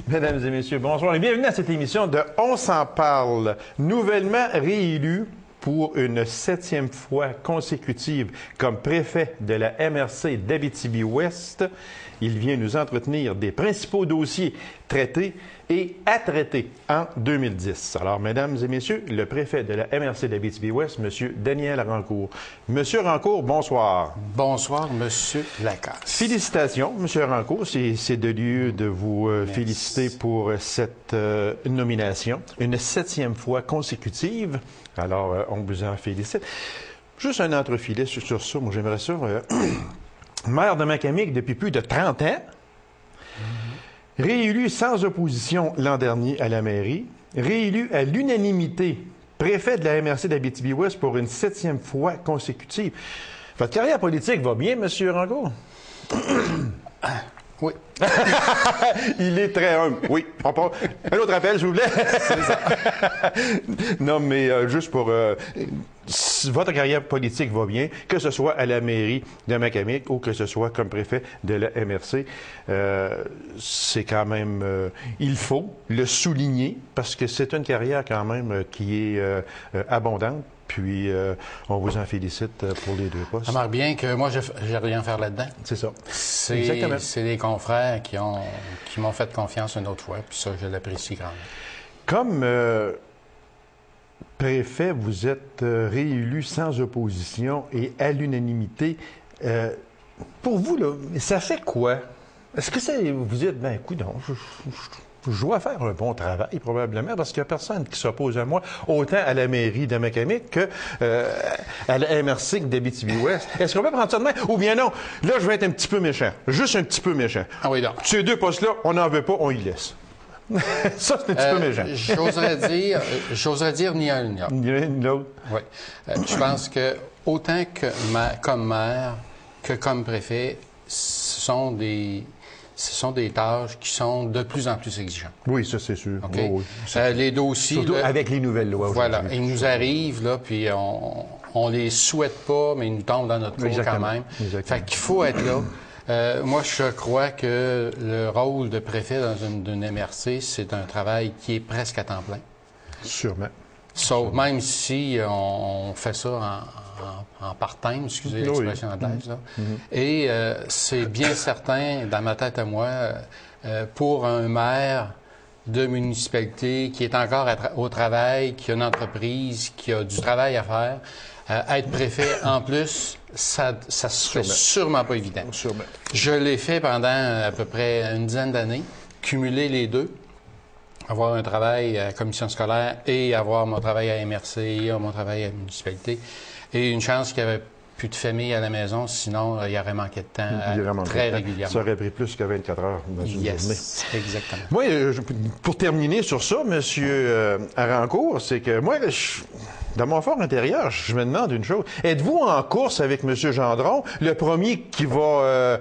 Mesdames et messieurs, bonsoir et bienvenue à cette émission de On s'en parle, nouvellement réélu pour une 7e fois consécutive comme préfet de la MRC d'Abitibi-Ouest. Il vient nous entretenir des principaux dossiers traités et à traiter en 2010. Alors, mesdames et messieurs, le préfet de la MRC d'Abitibi-Ouest, M. Daniel Rancourt. Monsieur Rancourt, bonsoir. Bonsoir, M. Lacasse. Félicitations, M. Rancourt. C'est de lieu de vous féliciter pour cette nomination. Une 7e fois consécutive. Alors, on vous en félicite. Juste un entrefilet sur ça. Moi, j'aimerais ça. Maire de Macamic depuis plus de 30 ans. Réélu sans opposition l'an dernier à la mairie. Réélu à l'unanimité préfet de la MRC d'Abitibi-Ouest pour une 7e fois consécutive. Votre carrière politique va bien, M. Rancourt? Oui. Il est très humble. Oui. On part... Un autre appel, s'il vous plaît. Non, mais juste pour... votre carrière politique va bien, que ce soit à la mairie de Macamic ou que ce soit comme préfet de la MRC. C'est quand même... il faut le souligner parce que c'est une carrière quand même qui est abondante. Puis, on vous en félicite pour les deux postes. Ça marque bien que moi, j'ai rien à faire là-dedans. C'est ça. C'est des confrères qui m'ont fait confiance une autre fois, puis ça, je l'apprécie grandement. Comme préfet, vous êtes réélu sans opposition et à l'unanimité. Pour vous, là, ça fait quoi? Est-ce que vous dites, ben, écoute, non, je dois faire un bon travail, probablement, parce qu'il n'y a personne qui s'oppose à moi, autant à la mairie de Macamic que à la MRC d'Abitibi-Ouest. Est-ce qu'on peut prendre ça de main? Ou bien non, là, je vais être un petit peu méchant. Juste un petit peu méchant. Ah oui, donc. Ces deux postes-là, on n'en veut pas, on y laisse. Ça, c'est un petit peu méchant. J'oserais dire ni un ni l'autre. Ni l'un ni l'autre. Oui. Je pense que autant que comme maire que comme préfet, ce sont des tâches qui sont de plus en plus exigeantes. Oui, ça, c'est sûr. Okay? Oui, oui. Les dossiers... Surtout avec les nouvelles lois. Voilà. Ils nous arrivent, là, puis on les souhaite pas, mais ils nous tombent dans notre cour quand même. Exactement. Fait qu'il faut être là. Moi, je crois que le rôle de préfet dans une MRC, c'est un travail qui est presque à temps plein. Sûrement. Sauf même si on fait ça en part-time, excusez l'expression anglaise. Là. Et c'est bien certain, dans ma tête à moi, pour un maire de municipalité qui est encore au travail, qui a une entreprise, qui a du travail à faire, être préfet en plus, ça se fait sûrement pas évident. Sûrement. Je l'ai fait pendant à peu près une dizaine d'années, cumuler les deux. Avoir un travail à la commission scolaire et avoir mon travail à MRC et mon travail à la municipalité. Et une chance qu'il n'y avait plus de famille à la maison, sinon il y aurait manqué de temps très régulièrement. Ça aurait pris plus que 24 heures dans une journée. Exactement. Moi, pour terminer sur ça, M. Rancourt, c'est que moi, dans mon fort intérieur, je me demande une chose. Êtes-vous en course avec M. Gendron, le premier qui va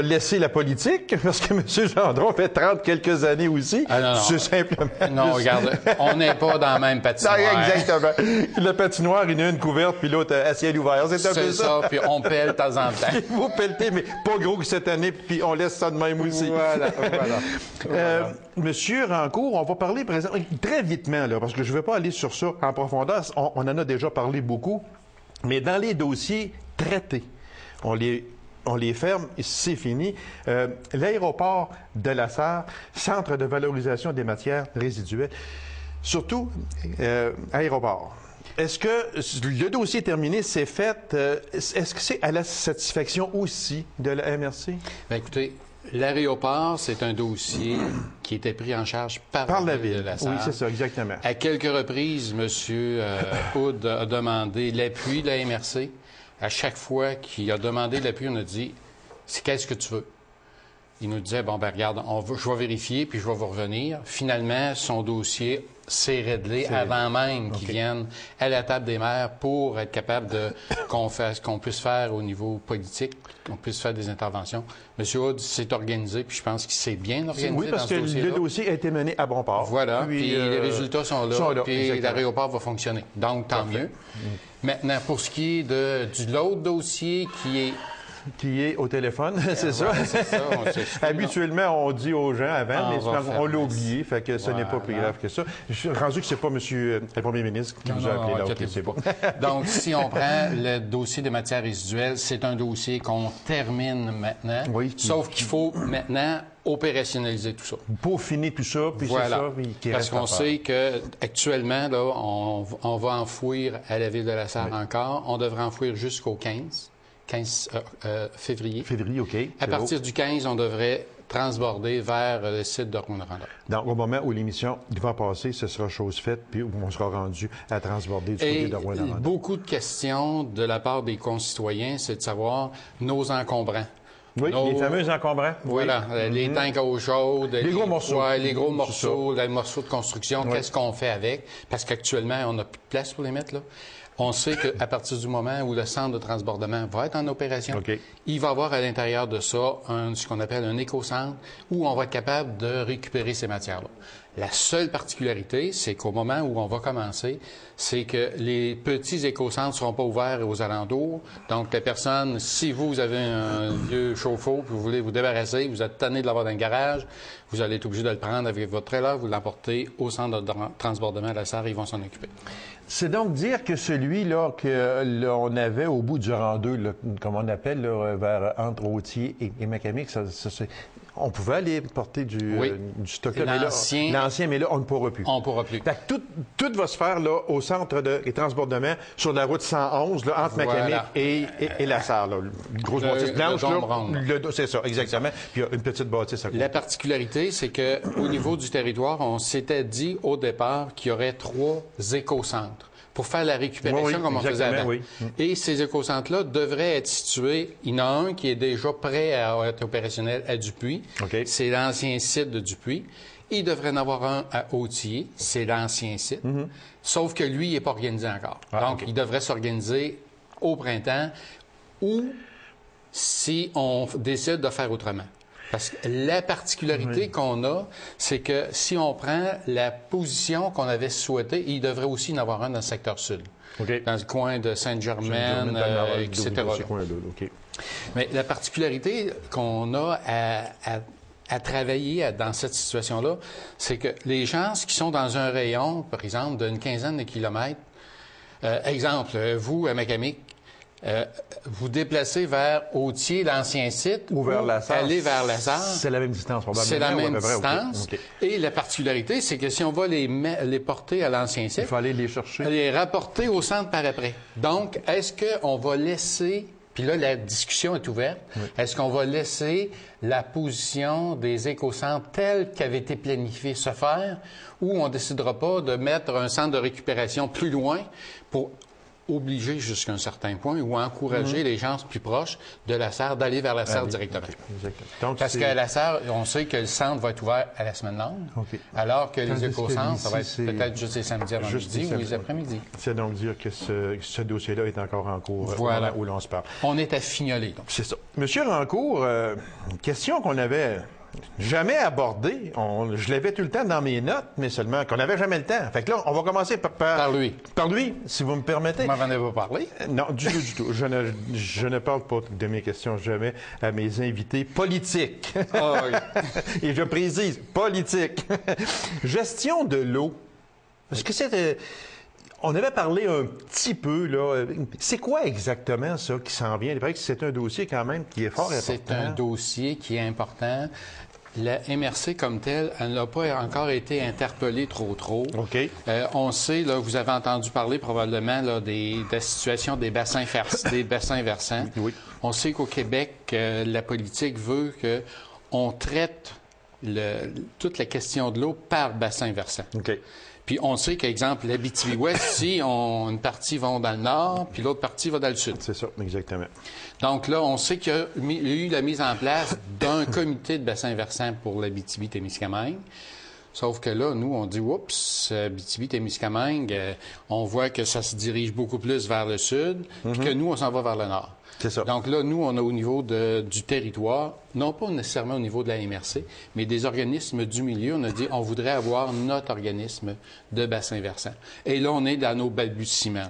laisser la politique? Parce que M. Gendron fait 30 quelques années aussi. Ah, non, non. C'est simplement... Non, regarde, on n'est pas dans la même patinoire. Non, exactement. La patinoire, il y en a une couverte, puis l'autre à ciel ouvert. C'est un peu ça. Puis on pèle de temps en temps. Vous pelletez, mais pas gros que cette année, puis on laisse ça de même aussi. Voilà. Monsieur Rancourt, on va parler très vitement, là, parce que je ne vais pas aller sur ça en profondeur. On en a déjà parlé beaucoup. Mais dans les dossiers traités, on les ferme et c'est fini. L'aéroport de la Sarre, centre de valorisation des matières résiduelles, surtout aéroport. Est-ce que le dossier est terminé, c'est fait? Est-ce que c'est à la satisfaction aussi de la MRC? Bien, écoutez, l'aéroport, c'est un dossier qui était pris en charge par la ville de la Sarre. Oui, c'est ça, exactement. À quelques reprises, M. Hood a demandé l'appui de la MRC. À chaque fois qu'il a demandé l'appui, on a dit « Qu'est-ce que tu veux? » Il nous disait « Bon, ben regarde, je vais vérifier, puis je vais vous revenir. » Finalement, son dossier s'est réglé avant même qu'ils viennent à la table des maires pour être capable qu'on puisse faire au niveau politique, qu'on puisse faire des interventions. M. Hood s'est organisé, puis je pense qu'il s'est bien organisé. Oui, parce que le dossier a été mené à bon port. Voilà, puis les résultats sont là, puis l'aéroport va fonctionner. Donc, tant mieux. Maintenant, pour ce qui est de l'autre dossier qui est qui est au téléphone, c'est ça? Voilà, c'est ça, on s'excuse. Habituellement, on dit aux gens avant, mais on l'a oublié, fait que ce n'est pas plus grave que ça. Je suis rendu que c'est pas monsieur le premier ministre qui vous a appelé là. OK, c'est bon. Donc, si on prend le dossier des matières résiduelles, c'est un dossier qu'on termine maintenant, Oui, sauf qu'il faut maintenant opérationnaliser tout ça. Peaufiner tout ça, puis Voilà. c'est ça, puis qui Parce reste à qu'on faire. sait qu'actuellement, là, on va enfouir à la ville de La Sarre encore. On devrait enfouir jusqu'au 15 février. Février, OK. À partir du 15, on devrait transborder vers le site de Rouyn-Noranda. Donc, au moment où l'émission va passer, ce sera chose faite, puis on sera rendu à transborder du côté Et de Rouyn-Noranda. beaucoup de questions de la part des concitoyens, c'est de savoir nos encombrants. Oui, nos- les fameux encombrants. Voilà, les tanks à eau chaude, Les gros morceaux. ouais, les gros C'est morceaux, les morceaux de construction, qu'est-ce qu'on fait avec? Parce qu'actuellement, on n'a plus de place pour les mettre, là. On sait qu'à partir du moment où le centre de transbordement va être en opération, OK. il va y avoir à l'intérieur de ça ce qu'on appelle un éco-centre où on va être capable de récupérer ces matières-là. La seule particularité, c'est qu'au moment où on va commencer, c'est que les petits éco-centres ne seront pas ouverts aux alentours. Donc, les personnes, si vous avez un vieux chauffe-eau puis vous voulez vous débarrasser, vous êtes tanné de l'avoir dans le garage, vous allez être obligé de le prendre avec votre trailer, vous l'emportez au centre de transbordement à La Sarre, ils vont s'en occuper. C'est donc dire que celui-là qu'on avait au bout du rang 2, là, comme on appelle, là, vers entre Autier et Macamic, on pouvait aller porter du stock là, l'ancien, mais là, on ne pourra plus. On ne pourra plus. Fait que tout va se faire là, au centre de transbordement sur la route 111, là, entre Macamic et La Sarre. Là. Une grosse bâtisse blanche. Le dôme rond. C'est ça, exactement. Puis il y a une petite bâtisse à côté. La particularité, c'est qu'au niveau du territoire, on s'était dit au départ qu'il y aurait 3 écocentres pour faire la récupération Oui, comme on faisait avant. oui. Et ces écocentres-là devraient être situés. Il y en a un qui est déjà prêt à être opérationnel à Dupuis. OK. C'est l'ancien site de Dupuis. Il devrait en avoir un à Autier. C'est l'ancien site. Sauf que lui, il n'est pas organisé encore. Donc, OK. il devrait s'organiser au printemps ou si on décide de faire autrement. Parce que la particularité qu'on a, c'est que si on prend la position qu'on avait souhaitée, il devrait aussi y en avoir un dans le secteur sud. OK. Dans le coin de Sainte-Germaine, etc. Ces coins-là, OK. Mais la particularité qu'on a à travailler dans cette situation-là, c'est que les gens qui sont dans un rayon, par exemple, d'une quinzaine de kilomètres, exemple, vous, à Macamic, vous déplacez vers Autier, l'ancien site, Ou vers La Sarre. aller vers La Sarre. C'est la même distance, probablement. C'est la ou à même peu près, distance. OK. Et la particularité, c'est que si on va les porter à l'ancien Il site, faut aller les chercher. les rapporter au centre par après. Donc, est-ce qu'on va laisser, puis là, la discussion est ouverte, est-ce qu'on va laisser la position des écocentres telle qu'avait été planifiée se faire, ou on ne décidera pas de mettre un centre de récupération plus loin pour obliger jusqu'à un certain point ou encourager les gens plus proches de La Sarre d'aller vers La Sarre directement. Exactement. Donc, Parce c'est- qu'à La Sarre, on sait que le centre va être ouvert à la semaine longue, OK. alors que Tandis les que éco-centres, ça va être ici, c'est peut-être juste les samedis juste avant-midi les ou les samedis. après-midi. C'est donc dire que ce dossier-là est encore en cours Voilà. au moment où l'on se parle. On est à fignoler, donc. C'est ça. Monsieur Rancourt, une question qu'on n'avait jamais abordée. Je l'avais tout le temps dans mes notes, mais seulement qu'on n'avait jamais le temps. Fait que là, on va commencer Par lui. Par lui, si vous me permettez. Vous m'en avez pas parlé. Non, du tout, du tout. Je ne parle pas de mes questions jamais à mes invités politiques. Ah oui. Et je précise, politique. Gestion de l'eau. Est-ce que c'est... on avait parlé un petit peu, là. C'est quoi exactement ça qui s'en vient? Il paraît que c'est un dossier quand même qui est fort important. C'est un dossier qui est important. La MRC comme telle, elle n'a pas encore été interpellée trop. OK. On sait, là, vous avez entendu parler probablement là, de la situation des bassins versants. Oui. On sait qu'au Québec, la politique veut qu'on traite toute la question de l'eau par bassin versant. OK. Puis on sait qu'exemple, l'Abitibi-Ouest, si une partie va dans le nord, puis l'autre partie va dans le sud. C'est ça, exactement. Donc là, on sait qu'il y a eu la mise en place d'un comité de bassin versant pour l'Abitibi-Témiscamingue. Sauf que là, nous, on dit, oups, Abitibi-Témiscamingue, on voit que ça se dirige beaucoup plus vers le sud, puis que nous, on s'en va vers le nord. C'est ça. Donc là, nous, on a au niveau du territoire, non pas nécessairement au niveau de la MRC, mais des organismes du milieu, on a dit, on voudrait avoir notre organisme de bassin versant. Et là, on est dans nos balbutiements.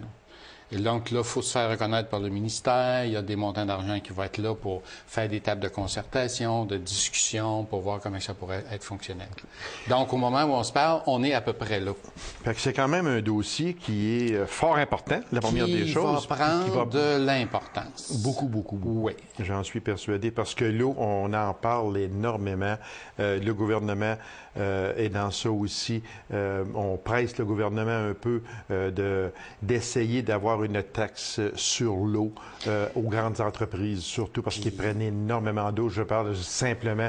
Et donc là, il faut se faire reconnaître par le ministère. Il y a des montants d'argent qui vont être là pour faire des tables de concertation, de discussion, pour voir comment ça pourrait être fonctionnel. Donc, au moment où on se parle, on est à peu près là. Fait que c'est quand même un dossier qui est fort important, la première des choses. Qui va prendre de l'importance. Beaucoup, beaucoup, beaucoup. Oui. J'en suis persuadé, parce que l'eau, on en parle énormément. Le gouvernement est dans ça aussi. On presse le gouvernement un peu d'essayer d'avoir une taxe sur l'eau aux grandes entreprises, surtout parce qu'ils prennent énormément d'eau. Je parle simplement,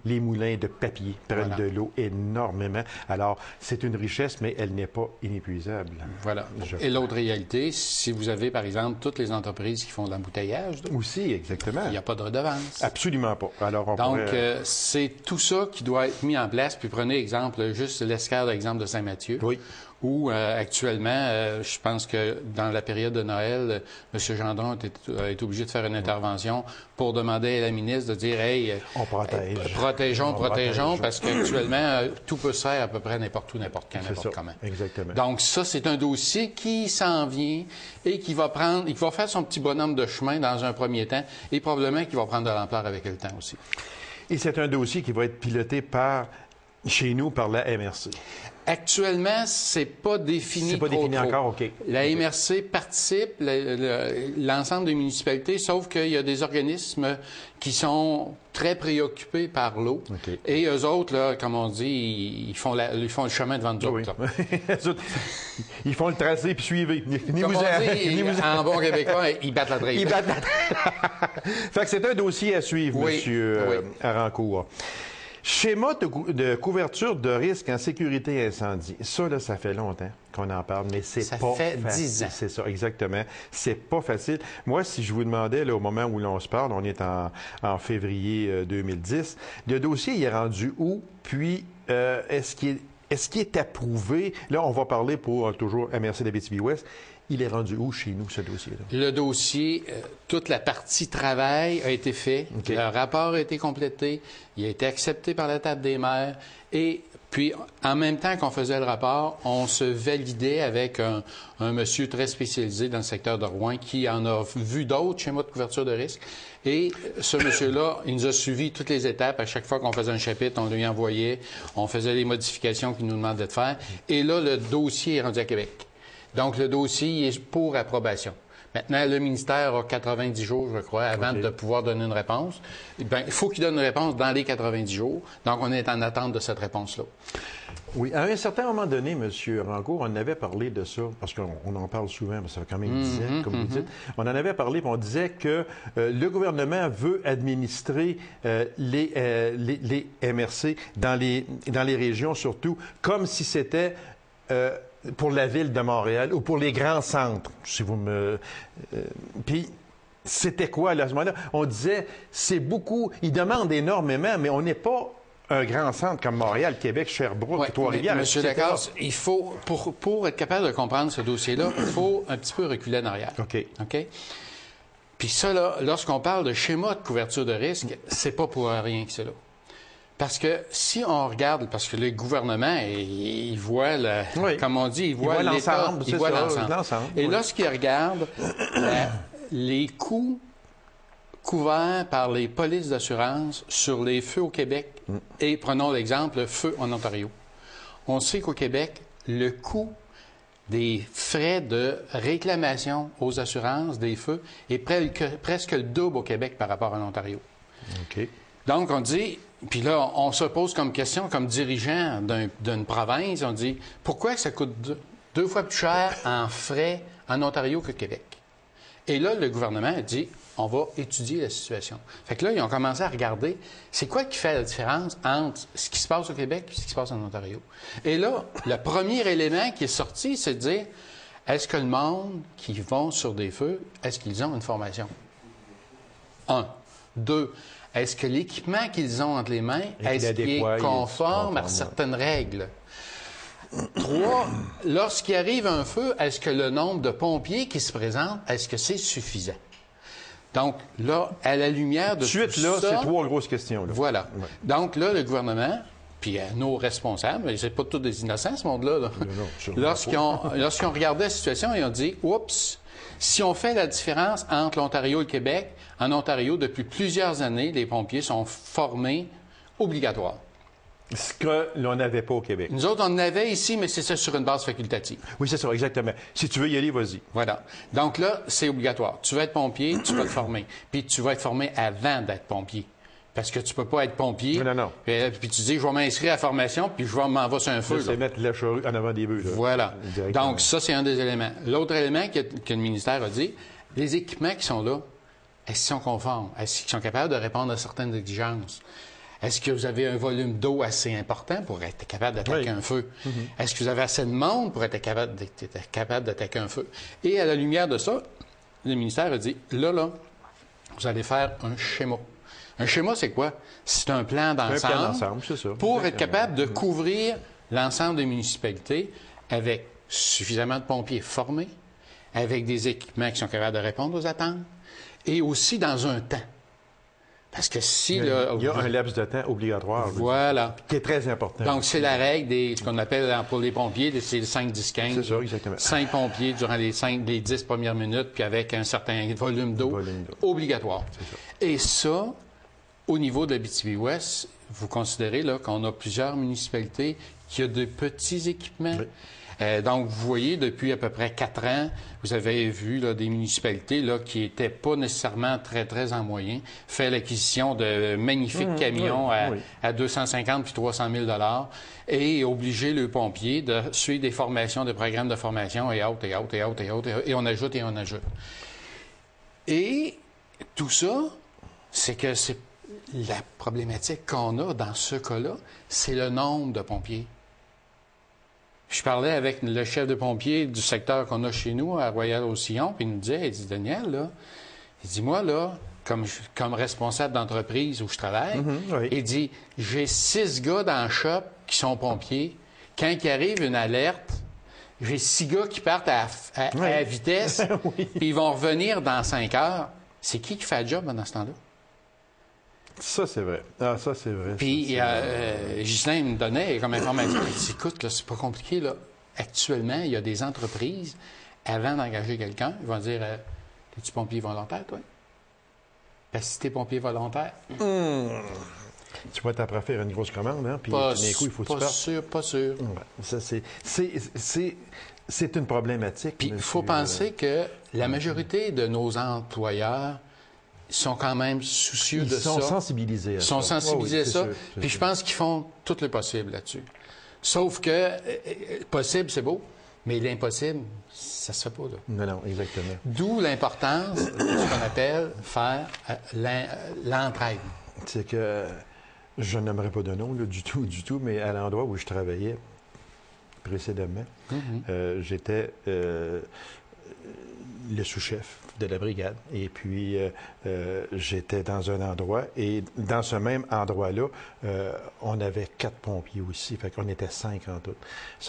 les moulins de papier prennent de l'eau énormément. Alors, c'est une richesse, mais elle n'est pas inépuisable. Voilà. Et l'autre réalité, si vous avez, par exemple, toutes les entreprises qui font de l'embouteillage d'eau, aussi, exactement. il n'y a pas de redevance. Absolument pas. Alors, donc, c'est tout ça qui doit être mis en place. Puis prenez exemple, juste l'escale d'exemple de Saint-Mathieu. Oui. Où actuellement, je pense que dans la période de Noël, M. Gendron a été obligé de faire une intervention pour demander à la ministre de dire « Hey, on protège. Protégeons, parce qu'actuellement, tout peut se faire à peu près n'importe où, n'importe quand, n'importe comment. » Exactement. Donc ça, c'est un dossier qui s'en vient et qui va faire son petit bonhomme de chemin dans un premier temps et probablement qui va prendre de l'ampleur avec le temps aussi. Et c'est un dossier qui va être piloté chez nous par la MRC. Actuellement, c'est pas défini. C'est pas défini encore, OK. La MRC participe, l'ensemble des municipalités, sauf qu'il y a des organismes qui sont très préoccupés par l'eau. Okay. Et eux autres, là, comme on dit, ils font le chemin devant nous autres. Ils font le tracé puis suivez. En bon québécois, ils battent la traîne. Fait que c'est un dossier à suivre, M. Arancourt. Schéma de couverture de risque en sécurité incendie. Ça, là, ça fait longtemps qu'on en parle, mais c'est pas facile. Ça fait 10 ans. C'est ça, exactement. C'est pas facile. Moi, si je vous demandais, là, au moment où l'on se parle, on est en février 2010, le dossier, il est rendu où? Puis, est-ce qu'il est approuvé? Là, on va parler pour toujours MRC d'Abitibi-Ouest. Il est rendu où chez nous, ce dossier-là? Le dossier, toute la partie travail a été fait. Okay. Le rapport a été complété. Il a été accepté par la table des maires. Et puis, en même temps qu'on faisait le rapport, on se validait avec un monsieur très spécialisé dans le secteur de Rouen qui en a vu d'autres schémas de couverture de risque. Et ce monsieur-là, il nous a suivi toutes les étapes. À chaque fois qu'on faisait un chapitre, on lui envoyait. On faisait les modifications qu'il nous demandait de faire. Et là, le dossier est rendu à Québec. Donc, le dossier est pour approbation. Maintenant, le ministère a 90 jours, je crois, avant de pouvoir donner une réponse. Bien, il faut qu'il donne une réponse dans les 90 jours. Donc, on est en attente de cette réponse-là. Oui. À un certain moment donné, M. Rancourt, on avait parlé de ça, parce qu'on en parle souvent, mais ça fait quand même 10 ans, comme vous dites. On en avait parlé, puis on disait que le gouvernement veut administrer les MRC dans les régions, surtout, comme si c'était... pour la ville de Montréal ou pour les grands centres, si vous me... Puis, c'était quoi, là, à ce moment-là? On disait, c'est beaucoup... Ils demandent énormément, mais on n'est pas un grand centre comme Montréal, Québec, Sherbrooke, Trois-Rivières. Monsieur Lacasse, il faut, pour être capable de comprendre ce dossier-là, il faut un petit peu reculer en arrière. OK. Puis ça, là, lorsqu'on parle de schéma de couverture de risque, c'est pas pour rien que c'est là. Parce que si on regarde, parce que le gouvernement, il voit, comme on dit, il voit l'ensemble. Il voit l'ensemble. Et lorsqu'il regarde les coûts couverts par les polices d'assurance sur les feux au Québec, et prenons l'exemple, feu en Ontario. On sait qu'au Québec, le coût des frais de réclamation aux assurances des feux est presque le double au Québec par rapport à l'Ontario. OK. Donc, on dit... Puis là, on se pose comme question, comme dirigeant d'une province, on dit, pourquoi ça coûte deux fois plus cher en frais en Ontario que Québec? Et là, le gouvernement a dit, on va étudier la situation. Fait que là, ils ont commencé à regarder, c'est quoi qui fait la différence entre ce qui se passe au Québec et ce qui se passe en Ontario? Et là, le premier élément qui est sorti, c'est de dire, est-ce que le monde qui vont sur des feux, est-ce qu'ils ont une formation? 1. 2. Est-ce que l'équipement qu'ils ont entre les mains, est-ce qu'il est conforme à certaines règles? 3, lorsqu'il arrive un feu, est-ce que le nombre de pompiers qui se présentent, est-ce que c'est suffisant? Donc, là, à la lumière de tout ça... c'est 3 grosses questions. Là. Voilà. Ouais. Donc, là, le gouvernement, puis nos responsables, c'est pas tous des innocents, ce monde-là. Lorsqu'ils ont regardé la situation, ils ont dit, oups, Si on fait la différence entre l'Ontario et le Québec, en Ontario, depuis plusieurs années, les pompiers sont formés obligatoires. Ce que l'on n'avait pas au Québec. Nous autres, on en avait ici, mais c'est ça sur une base facultative. Oui, c'est ça, exactement. Si tu veux y aller, vas-y. Voilà. Donc là, c'est obligatoire. Tu veux être pompier, tu vas te former. Puis tu vas être formé avant d'être pompier. Parce que tu peux pas être pompier. Non. Puis tu dis, je vais m'inscrire à la formation, puis je vais m'en va sur un feu. C'est mettre la charrue en avant des bœufs. Là. Voilà. Donc ça, c'est un des éléments. L'autre élément que le ministère a dit, les équipements qui sont là, est-ce qu'ils sont conformes? Est-ce qu'ils sont capables de répondre à certaines exigences? Est-ce que vous avez un volume d'eau assez important pour être capable d'attaquer un feu? Est-ce que vous avez assez de monde pour être capable d'attaquer un feu? Et à la lumière de ça, le ministère a dit, là, vous allez faire un schéma. Un schéma, c'est quoi? C'est un plan d'ensemble c'est ça. pour être capable de couvrir l'ensemble des municipalités avec suffisamment de pompiers formés, avec des équipements qui sont capables de répondre aux attentes, et aussi dans un temps. Parce que si... Il y a un laps de temps obligatoire. Voilà. Qui est très important. Donc, c'est la règle ce qu'on appelle pour les pompiers, c'est le 5, 10, 15. C'est ça, exactement. 5 pompiers durant les 10 premières minutes, puis avec un certain volume d'eau obligatoire. C'est ça. Et ça, au niveau de l'Abitibi-Ouest, vous considérez là, qu'on a plusieurs municipalités qui ont de petits équipements. Oui. Donc, vous voyez, depuis à peu près 4 ans, vous avez vu là, des municipalités là, qui n'étaient pas nécessairement très, très en moyens, fait l'acquisition de magnifiques camions à 250 puis 300 000 et obliger le pompier de suivre des formations, des programmes de formation, et on ajoute et on ajoute. Et tout ça, c'est que c'est la problématique qu'on a dans ce cas-là, c'est le nombre de pompiers. Je parlais avec le chef de pompiers du secteur qu'on a chez nous, à Royal-Roussillon, puis il nous disait, il dit, Daniel, là, il dit, moi, là, comme responsable d'entreprise où je travaille, il dit, j'ai 6 gars dans le shop qui sont pompiers. Quand il arrive une alerte, j'ai 6 gars qui partent à vitesse, puis ils vont revenir dans 5 heures. C'est qui fait le job pendant ce temps-là? Ça, c'est vrai. Ah, ça, c'est vrai. Puis, Ghislain me donnait comme information, il dit, écoute, là, c'est pas compliqué, là. Actuellement, il y a des entreprises, avant d'engager quelqu'un, ils vont dire, es-tu pompier volontaire, toi? Parce que si t'es pompier volontaire... Tu vas t'apprendre à faire une grosse commande, hein? Puis d'un coup, il faut que tu partes. Pas sûr. Ouais. Ça, c'est une problématique. Puis, il faut penser que la majorité de nos employeurs sont quand même soucieux de ça. Ils sont sensibilisés à ça. Ils sont sensibilisés à ça. Sûr, puis je pense qu'ils font tout le possible là-dessus. Sauf que, possible, c'est beau, mais l'impossible, ça se fait pas, là. Non, exactement. D'où l'importance de ce qu'on appelle faire l'entraide. C'est que, je n'aimerais pas de nom, là, du tout, mais à l'endroit où je travaillais précédemment, j'étais le sous-chef de la brigade. Et puis, j'étais dans un endroit, et dans ce même endroit-là, on avait 4 pompiers aussi, fait qu'on était 5 en tout.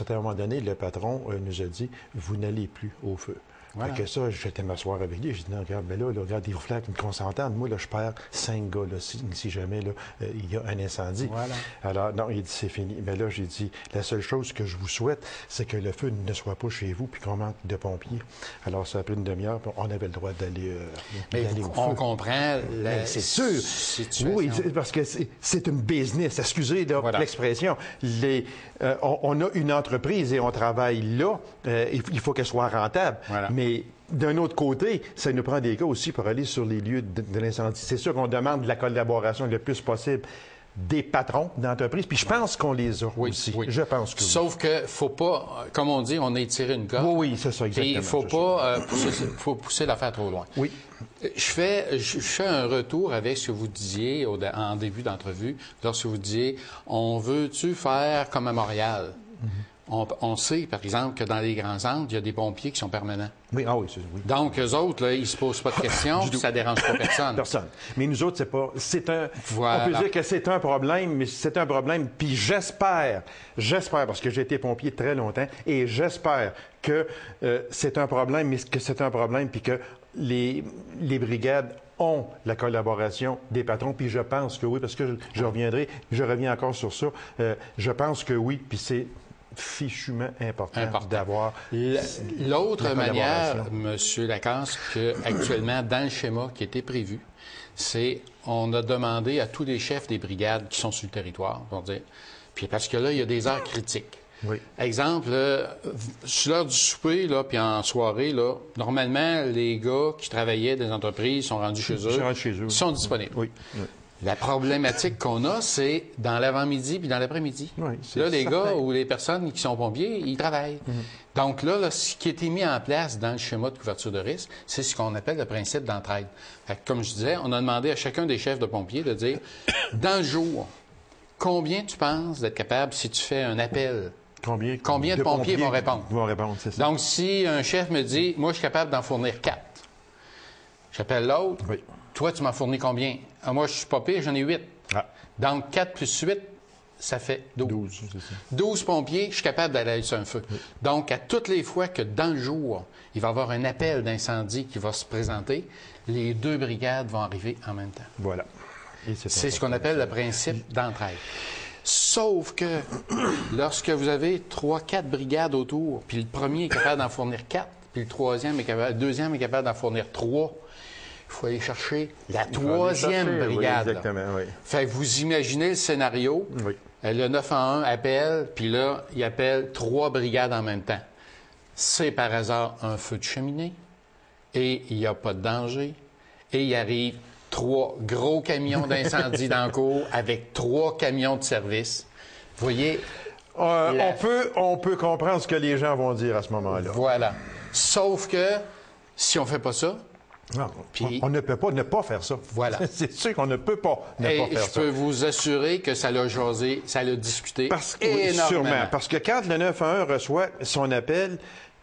À un moment donné, le patron nous a dit, vous n'allez plus au feu. Voilà. Fait que ça, j'étais m'asseoir avec lui. J'ai dit, non, regarde, mais là, regarde, il faut faire qu'on s'entende. Moi, là, je perds 5 gars, là, si jamais, là, il y a un incendie. Voilà. Alors, non, il dit, c'est fini. Mais là, j'ai dit, la seule chose que je vous souhaite, c'est que le feu ne soit pas chez vous puis qu'on manque de pompiers. Alors, ça a pris une demi-heure, puis on avait le droit d'aller au feu. On comprend la c'est sûr. Situation. Oui, parce que c'est une business. Excusez l'expression. On a une entreprise et on travaille là. Il faut qu'elle soit rentable. Voilà. Mais d'un autre côté, ça nous prend des gars aussi pour aller sur les lieux de l'incendie. C'est sûr qu'on demande de la collaboration le plus possible des patrons d'entreprise, puis je pense qu'on les a aussi. Oui. Je pense que Sauf que faut pas, comme on dit, on a étiré une corde. Oui, c'est ça, exactement. Il faut pas pousser l'affaire trop loin. Oui. Je fais un retour avec ce que vous disiez en début d'entrevue, lorsque vous disiez, on veut-tu faire comme à Montréal? On sait, par exemple, que dans les grands centres, il y a des pompiers qui sont permanents. Oui, oui, oui. Donc, eux autres, là, ils se posent pas de questions, puis ça dérange pas personne. Personne. Mais nous autres, Voilà. On peut dire que c'est un problème, mais c'est un problème. Puis j'espère, parce que j'ai été pompier très longtemps, et j'espère que c'est un problème, mais que c'est un problème, puis que les brigades ont la collaboration des patrons, puis je pense que oui, parce que je reviens encore sur ça, je pense que oui, puis c'est fichument important. D'avoir L'autre manière, M. Lacasse, qu'actuellement, dans le schéma qui était prévu, c'est on a demandé à tous les chefs des brigades qui sont sur le territoire, pour dire, puis parce que là, il y a des heures critiques. Oui. Exemple, sur l'heure du souper, là, puis en soirée, là, normalement, les gars qui travaillaient des entreprises sont rendus chez eux, sont disponibles. Oui. Oui. La problématique qu'on a, c'est dans l'avant-midi puis dans l'après-midi. Oui, là, les gars ou les personnes qui sont pompiers, ils travaillent. Donc là, ce qui a été mis en place dans le schéma de couverture de risque, c'est ce qu'on appelle le principe d'entraide. Comme je disais, on a demandé à chacun des chefs de pompiers de dire, dans le jour, combien tu penses d'être capable, si tu fais un appel, combien de pompiers vont répondre? C'est ça. Donc, si un chef me dit, moi, je suis capable d'en fournir 4, j'appelle l'autre. Oui. Toi, tu m'en fournis combien? Ah, moi, je suis pas pire, j'en ai 8. Ah. Donc, 4 plus 8, ça fait 12. C'est ça. 12 pompiers, je suis capable d'aller sur un feu. Oui. Donc, à toutes les fois que dans le jour, il va y avoir un appel d'incendie qui va se présenter, les 2 brigades vont arriver en même temps. Voilà. C'est ce qu'on appelle le principe d'entraide. Sauf que lorsque vous avez 3-4 brigades autour, puis le premier est capable d'en fournir 4, puis le deuxième est capable d'en fournir 3, il faut aller chercher la 3e brigade. Oui, exactement, oui. Fait que vous imaginez le scénario. Oui. Le 911 appelle, puis là, il appelle 3 brigades en même temps. C'est par hasard un feu de cheminée, et il n'y a pas de danger, et il arrive 3 gros camions d'incendie dans le cours avec 3 camions de service. Vous voyez? On peut comprendre ce que les gens vont dire à ce moment-là. Voilà. Sauf que si on ne fait pas ça, non, on ne peut pas ne pas faire ça. Voilà. C'est sûr qu'on ne peut pas ne pas faire ça. Je peux vous assurer que ça l'a jasé, ça l'a discuté énormément. Sûrement. Parce que quand le 911 reçoit son appel,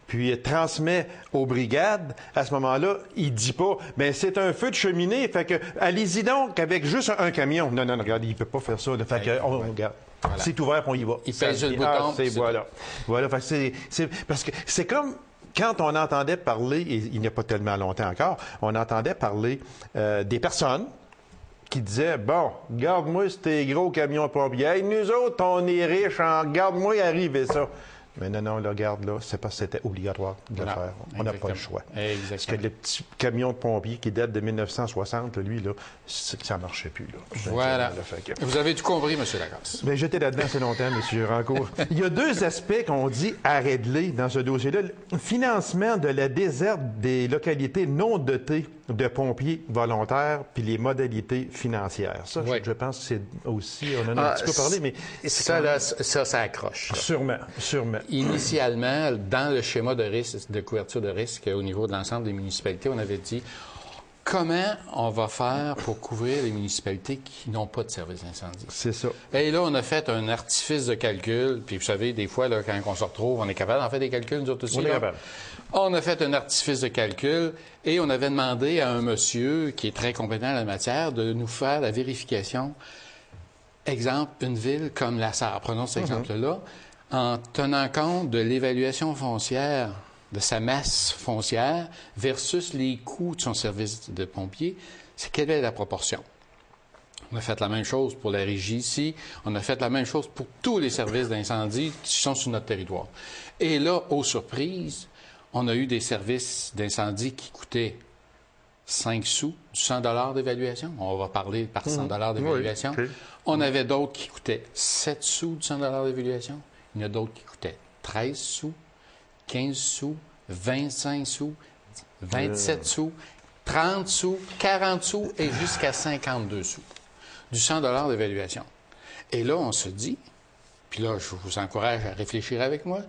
puis transmet aux brigades, à ce moment-là, il dit pas, bien, c'est un feu de cheminée, fait que, allez-y donc avec juste un camion. Non, regarde, il peut pas faire ça. Fait que, on regarde. Voilà. C'est ouvert, on y va. Il pèse le bouton. Voilà. Fait que parce que c'est comme quand on entendait parler, et il n'y a pas tellement longtemps encore, on entendait parler des personnes qui disaient, bon, garde-moi ces gros camions pompiers. Hey, nous autres, on est riches, garde-moi arriver ça. Mais non, là, regarde, là, c'est parce que c'était obligatoire de le faire. On n'a pas le choix. Exactement. Parce que le petit camion de pompier qui date de 1960, lui, là, ça ne marchait plus. Là. Voilà. Vous avez tout compris, M. Lacasse. Bien, j'étais là-dedans assez longtemps, M. Rancourt. Il y a 2 aspects qu'on dit à régler dans ce dossier-là. Le financement de la déserte des localités non dotées de pompiers volontaires, puis les modalités financières. Ça, oui. je pense que c'est aussi... On en a un petit peu parlé, mais... Ça accroche. Sûrement. Initialement, dans le schéma de couverture de risque au niveau de l'ensemble des municipalités, on avait dit comment on va faire pour couvrir les municipalités qui n'ont pas de service d'incendie. C'est ça. Et là, on a fait un artifice de calcul. Puis vous savez, des fois, là, quand on se retrouve, on est capable d'en faire des calculs, nous autres aussi. On est capable. On a fait un artifice de calcul et on avait demandé à un monsieur qui est très compétent en la matière de nous faire la vérification. Exemple, une ville comme La Sarre, prenons cet exemple-là, en tenant compte de l'évaluation foncière, de sa masse foncière versus les coûts de son service de pompier, c'est quelle est la proportion? On a fait la même chose pour la régie ici. On a fait la même chose pour tous les services d'incendie qui sont sur notre territoire. Et là, aux surprises, on a eu des services d'incendie qui coûtaient 5 sous du 100 $ d'évaluation. On va parler par 100 $ d'évaluation. Oui, okay. On avait d'autres qui coûtaient 7 sous du 100 $ d'évaluation. Il y en a d'autres qui coûtaient 13 sous, 15 sous, 25 sous, 27 sous, 30 sous, 40 sous et jusqu'à 52 sous du 100 $ d'évaluation. Et là, on se dit, puis là, je vous encourage à réfléchir avec moi,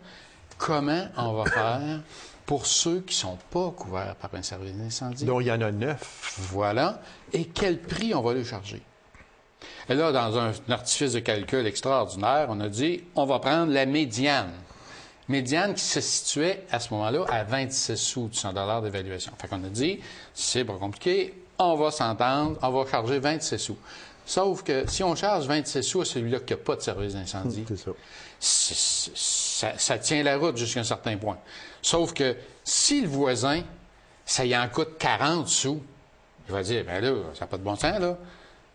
comment on va faire pour ceux qui ne sont pas couverts par un service d'incendie? Donc, il y en a 9. Voilà. Et quel prix on va les charger? Et là, dans un artifice de calcul extraordinaire, on a dit, on va prendre la médiane. Médiane qui se situait à ce moment-là à 26 sous du 100 $ d'évaluation. Fait qu'on a dit, c'est pas compliqué, on va s'entendre, on va charger 26 sous. Sauf que si on charge 26 sous à celui-là qui n'a pas de service d'incendie, ça tient la route jusqu'à un certain point. Sauf que si le voisin, ça y en coûte 40 sous, il va dire, bien là, ça n'a pas de bon sens, là.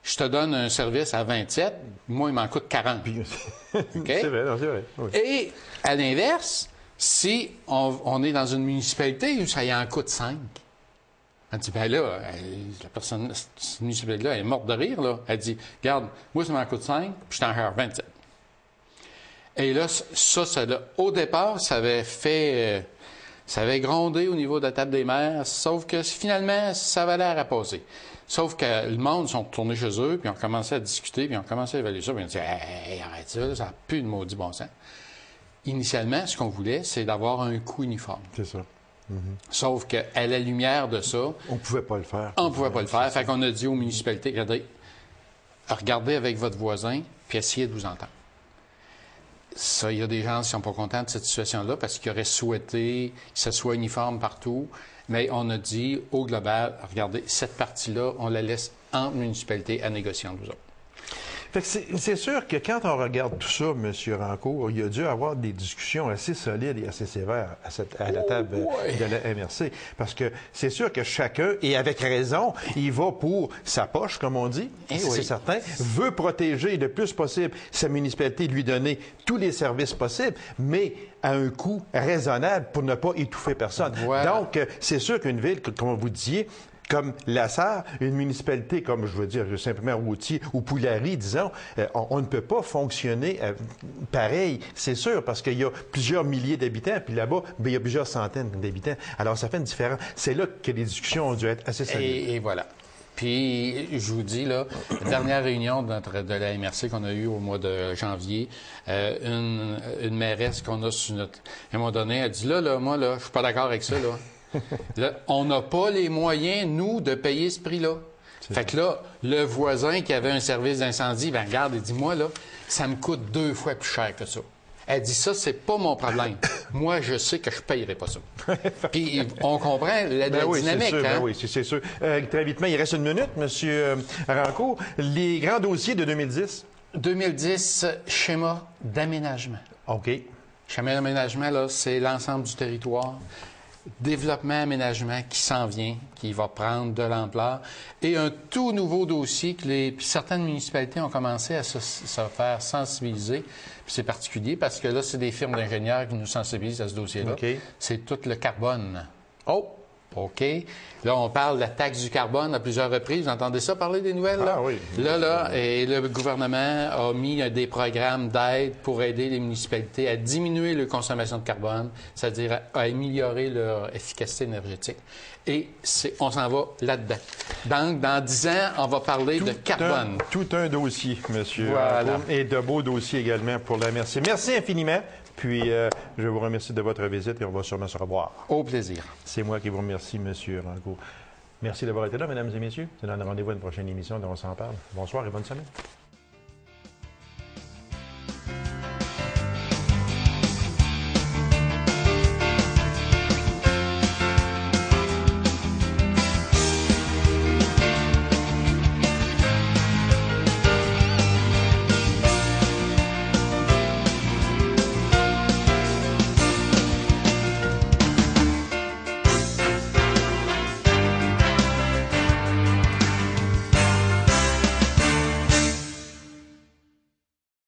je te donne un service à 27, moi, il m'en coûte 40. Puis, OK? c'est vrai, non, c'est vrai. Oui. Et à l'inverse, si on est dans une municipalité où ça y en coûte 5, elle dit, ben là, la personne, cette municipalité-là, elle est morte de rire, là. Elle dit, regarde, moi, ça m'en coûte 5, puis je t'en charge 27. Et là, au départ, ça avait grondé au niveau de la table des maires, sauf que finalement, ça avait l'air à passer. Sauf que le monde sont retournés chez eux, puis ont commencé à discuter, puis ont commencé à évaluer ça, puis ils ont dit, hey, arrête ça, là, ça n'a plus de maudit bon sens. Initialement, ce qu'on voulait, c'est d'avoir un coût uniforme. C'est ça. Sauf qu'à la lumière de ça, On ne pouvait pas le faire. on ne pouvait pas le faire. Fait qu'on a dit aux municipalités, regardez avec votre voisin, puis essayez de vous entendre. Ça, il y a des gens qui ne sont pas contents de cette situation-là parce qu'ils auraient souhaité que ce soit uniforme partout. Mais on a dit, au global, regardez, cette partie-là, on la laisse entre municipalités à négocier entre vous autres. Fait que c'est sûr que quand on regarde tout ça, M. Rancourt, il y a dû avoir des discussions assez solides et assez sévères à la table de la MRC. Parce que c'est sûr que chacun, et avec raison, il va pour sa poche, comme on dit, c'est certain, veut protéger le plus possible sa municipalité, lui donner tous les services possibles, mais à un coût raisonnable pour ne pas étouffer personne. Voilà. Donc, c'est sûr qu'une ville, comme vous disiez, comme La Sarre, une municipalité comme, je veux dire, simplement Routier ou Poulari, disons, on ne peut pas fonctionner pareil, c'est sûr, parce qu'il y a plusieurs milliers d'habitants, puis là-bas, bien, il y a plusieurs centaines d'habitants. Alors, ça fait une différence. C'est là que les discussions ont dû être assez solides. Et voilà. Puis, je vous dis, là, la dernière réunion de la MRC qu'on a eue au mois de janvier, une mairesse qu'on a sur notre... À un moment donné, elle dit, là, moi, là, je suis pas d'accord avec ça, là. Là, on n'a pas les moyens, nous, de payer ce prix-là. Fait que là, le voisin qui avait un service d'incendie, ben regarde, il dit, moi, là, ça me coûte 2 fois plus cher que ça. Elle dit, ça, c'est pas mon problème. Moi, je sais que je payerai pas ça. Puis, on comprend la dynamique. Sûr, hein? oui, c'est sûr. Très vitement, il reste une minute, M. Rancourt. Les grands dossiers de 2010? 2010, schéma d'aménagement. OK. Schéma d'aménagement, là, c'est l'ensemble du territoire. Développement, aménagement qui s'en vient, qui va prendre de l'ampleur, et un tout nouveau dossier que certaines municipalités ont commencé à se faire sensibiliser. Puis c'est particulier parce que là, c'est des firmes d'ingénieurs qui nous sensibilisent à ce dossier-là. Okay. C'est tout le carbone. Oh! OK. Là, on parle de la taxe du carbone à plusieurs reprises. Vous entendez ça parler des nouvelles? Là? Ah oui. Et le gouvernement a mis des programmes d'aide pour aider les municipalités à diminuer leur consommation de carbone, c'est-à-dire à améliorer leur efficacité énergétique. Et on s'en va là-dedans. Donc, dans 10 ans, on va parler de carbone. Tout un dossier, monsieur. Voilà. Et de beaux dossiers également pour la MRC. Merci infiniment. Puis, je vous remercie de votre visite et on va sûrement se revoir. Au plaisir. C'est moi qui vous remercie, monsieur Rancourt. Merci d'avoir été là, mesdames et messieurs. C'est un rendez-vous à une prochaine émission dont on s'en parle. Bonsoir et bonne semaine.